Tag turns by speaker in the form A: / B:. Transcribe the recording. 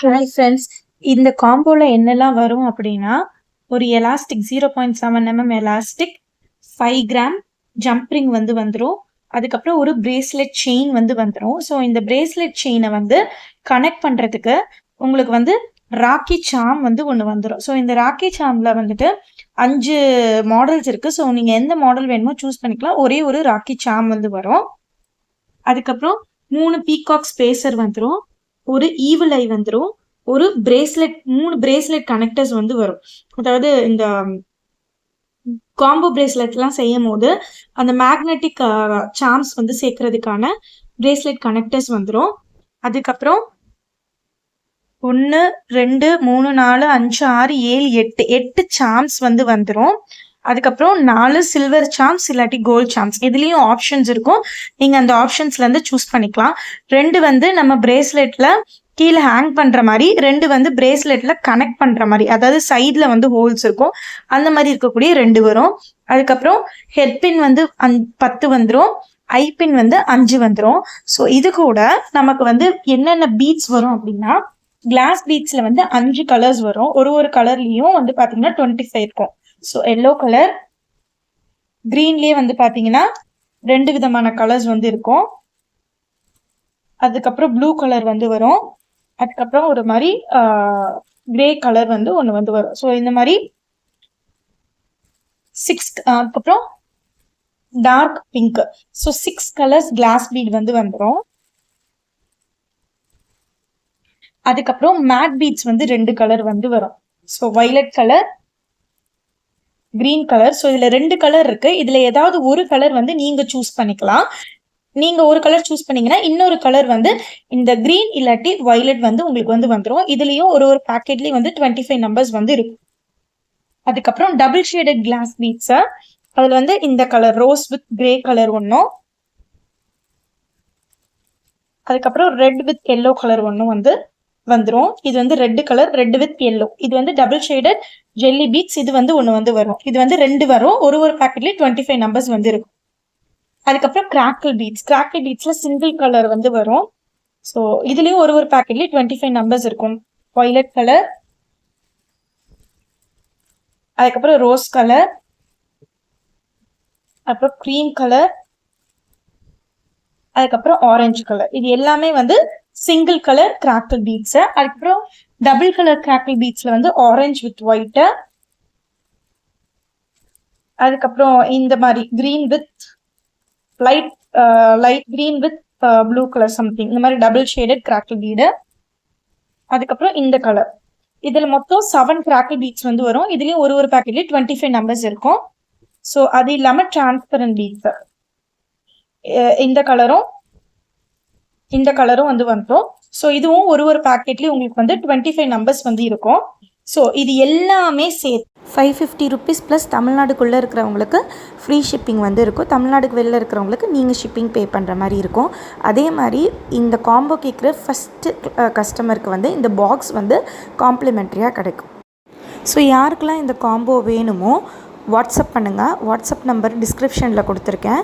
A: Hi friends, இந்த காம்போல என்னெல்லாம் வரும் அப்படின்னா, ஒரு elastic 0.7 mm elastic, 5 gram jump ring வந்து வந்துரும். அதுக்கப்புறம் ஒரு பிரேஸ்லெட் செயின் வந்து வந்துரும். ஸோ இந்த பிரேஸ்லெட் செயினை வந்து கனெக்ட் பண்ணுறதுக்கு உங்களுக்கு வந்து ராக்கி சாம் வந்து ஒன்று வந்துடும். ஸோ இந்த ராக்கி சாமில் வந்துட்டு 5 மாடல்ஸ் இருக்குது. ஸோ நீங்கள் எந்த மாடல் வேணுமோ சூஸ் பண்ணிக்கலாம். ஒரே ஒரு ராக்கி சாம் வந்து வரும். அதுக்கப்புறம் 3 பீகாக் ஸ்பேசர் வந்துடும், ஒரு ஈவில் ஐ வந்துடும், ஒரு பிரேஸ்லெட் 3 பிரேஸ்லெட் கனெக்டர்ஸ் வந்து வரும். அதாவது இந்த காம்போ பிரேஸ்லெட்லாம் செய்யும் போது அந்த மேக்னெட்டிக் சாம்ஸ் வந்து சேர்க்கறதுக்கான பிரேஸ்லெட் கனெக்டர்ஸ் வந்துடும். அதுக்கப்புறம் 1 2 3 4 5 6 7 8 சாம்ஸ் வந்து வந்துடும். அதுக்கப்புறம் 4 சில்வர் சாம்ஸ் இல்லாட்டி கோல்ட் சாம்ஸ், இதுலேயும் ஆப்ஷன்ஸ் இருக்கும். நீங்கள் அந்த ஆப்ஷன்ஸ்லேருந்து சூஸ் பண்ணிக்கலாம். 2 வந்து நம்ம பிரேஸ்லெட்டில் கீழே ஹேங் பண்ணுற மாதிரி, 2 வந்து பிரேஸ்லெட்டில் கனெக்ட் பண்ணுற மாதிரி, அதாவது சைடில் வந்து ஹோல்ஸ் இருக்கும், அந்த மாதிரி இருக்கக்கூடிய 2 வரும். அதுக்கப்புறம் ஹெட் பின் வந்து 10 வந்துடும், ஐ பின் வந்து 5 வந்துடும். ஸோ இது கூட நமக்கு வந்து என்னென்ன பீட்ஸ் வரும் அப்படின்னா, கிளாஸ் பீட்ஸில் வந்து 5 கலர்ஸ் வரும். ஒரு கலர்லேயும் வந்து பார்த்தீங்கன்னா 25 இருக்கும். ஸோ எல்லோ கலர், க்ரீன்லேயே வந்து பார்த்தீங்கன்னா 2 விதமான கலர்ஸ் வந்து இருக்கும். அதுக்கப்புறம் ப்ளூ கலர் வந்து வரும். அதுக்கப்புறம் ஒரு மாதிரி கிரே கலர் வந்து ஒன்று வந்து வரும். ஸோ இந்த மாதிரி 6, அதுக்கப்புறம் dark pink. So 6 colours glass bead வந்து வந்துடும். அதுக்கப்புறம் மேட் பீட்ஸ் வந்து 2 கலர் வந்து வரும். So violet colour, green colour. So இதில் 2 கலர் இருக்கு. இதில் ஏதாவது ஒரு கலர் வந்து நீங்கள் சூஸ் பண்ணிக்கலாம். நீங்கள் ஒரு கலர் சூஸ் பண்ணீங்கன்னா இன்னொரு கலர் வந்து இந்த கிரீன் இல்லாட்டி வயலட் வந்து உங்களுக்கு வந்து வந்துடும். இதுலேயும் ஒரு பேக்கெட்லேயும் வந்து 25 நம்பர்ஸ் வந்து இருக்கும். அதுக்கப்புறம் டபுள் ஷேடட் கிளாஸ் பீட்ஸை, அதில் வந்து இந்த colour rose with grey colour ஒன்றும், அதுக்கப்புறம் ரெட் வித் எல்லோ கலர் ஒன்றும் வந்து வந்துடும். இது வந்து red colour, red with yellow. இது வந்து டபுள் ஷேடட் ஜெல்லி பீட்ஸ். இது வந்து ஒன்று வந்து வரும். இது வந்து 2 வரும். ஒரு பேக்கெட்லேயும் 25 நம்பர்ஸ் வந்து இருக்கும். அதுக்கப்புறம் கிராக்கிள் பீட்ஸ். கிராக்கிள் பீட்ஸில் சிங்கிள் கலர் வந்து வரும். ஸோ இதுலேயும் ஒரு பேக்கெட்லேயும் 25 நம்பர்ஸ் இருக்கும். வயலட் கலர், அதுக்கப்புறம் ரோஸ் கலர், அப்புறம் க்ரீம் கலர், அதுக்கப்புறம் ஆரஞ்சு கலர். இது எல்லாமே வந்து சிங்கிள் கலர் கிராக்கிள் பீட்ஸ். அதுக்கப்புறம் டபுள் கலர் கிராக்கிள் பீட்ஸ்ல வந்து ஆரஞ்சு வித் ஒயிட், அதுக்கப்புறம் இந்த மாதிரி green with light green with blue colour something, இந்த மாதிரி டபுள் ஷேடட் கிராக்கிள் பீடு. அதுக்கப்புறம் இந்த கலர். இதில் மொத்தம் 7 கிராக்கிள் பீட்ஸ் வந்து வரும். இதுலேயும் ஒரு பேக்கெட்லேயும் 25 நம்பர்ஸ் இருக்கும். ஸோ அது இல்லாமல் டிரான்ஸ்பரண்ட் பீட்ஸ், இந்த கலரும் வந்து வந்துடும். ஸோ இதுவும் ஒரு பேக்கெட்லேயும் உங்களுக்கு வந்து 25 நம்பர்ஸ் வந்து இருக்கும். ஸோ இது எல்லாமே சேர்த்து
B: 550 ருபீஸ் ப்ளஸ் தமிழ்நாடுக்குள்ளே இருக்கிறவங்களுக்கு ஃப்ரீ ஷிப்பிங் வந்து இருக்கும். தமிழ்நாடுக்கு வெளில இருக்கிறவங்களுக்கு நீங்கள் ஷிப்பிங் பே பண்ணுற மாதிரி இருக்கும். அதே மாதிரி இந்த காம்போ கேட்குற ஃபஸ்ட்டு கஸ்டமருக்கு வந்து இந்த பாக்ஸ் வந்து காம்ப்ளிமெண்ட்ரியாக கிடைக்கும். ஸோ யாருக்கெல்லாம் இந்த காம்போ வேணுமோ வாட்ஸ்அப் பண்ணுங்கள். வாட்ஸ்அப் நம்பர் டிஸ்கிரிப்ஷனில் கொடுத்துருக்கேன்.